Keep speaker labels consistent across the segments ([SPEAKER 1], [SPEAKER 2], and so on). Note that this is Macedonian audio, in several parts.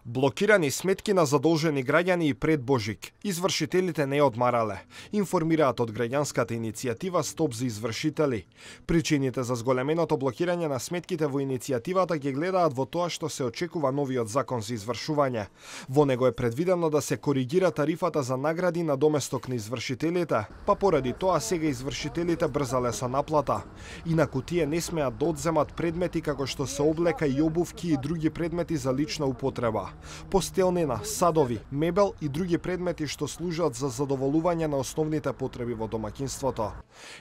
[SPEAKER 1] Блокирани сметки на задолжени граѓани и пред Божик. Извршителите не одмарале. Информираат од граѓанската иницијатива Стоп за извршители. Причините за зголеменото блокирање на сметките во иницијативата ги гледаат во тоа што се очекува новиот закон за извршување. Во него е предвидено да се коригира тарифата за награди на доместок на извршителите, па поради тоа сега извршителите брзале со наплата. Инаку тие не смеат да одземат предмети како што се облека и обувки и други предмети за лична употреба. Постелнина, садови, мебел и други предмети што служат за задоволување на основните потреби во домаќинството.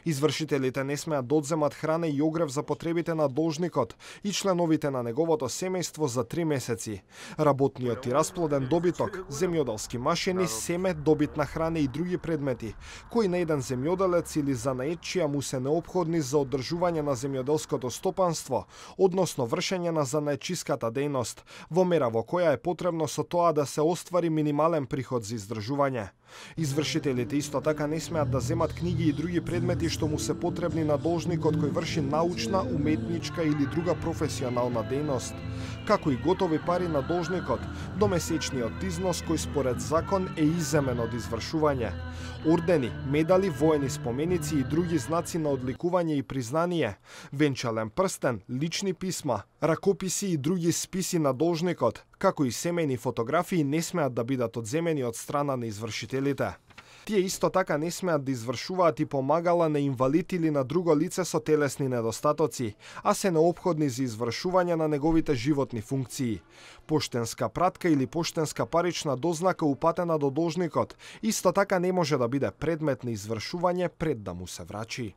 [SPEAKER 1] Извршителите не смеат да одземат храна и огрев за потребите на должникот и членовите на неговото семејство за 3 месеци. Работниот и расплоден добиток, земјоделски машини, семе, добитна храна и други предмети, кои на еден земјоделец или занаетчија му се неопходни за одржување на земјоделското стопанство, односно вршење на занаетчиската дејност, во мера во која е потребно со тоа да се оствари минимален приход за издржување. Извршителите исто така не смеат да земат книги и други предмети што му се потребни на должникот кој врши научна, уметничка или друга професионална дејност, како и готови пари на должникот до месечниот износ кој според закон е иземен од извршување. Ордени, медали, воени споменици и други знаци на одликување и признание, венчален прстен, лични писма, ракописи и други списи на должникот, како и семејни фотографии не смеат да бидат одземени од страна на извршителите. Тие исто така не смеат да извршуваат и помагала на инвалид или на друго лице со телесни недостатоци, а се неопходни за извршување на неговите животни функции. Поштенска пратка или поштенска парична дознака упатена до должникот исто така не може да биде предмет на извршување пред да му се врачи.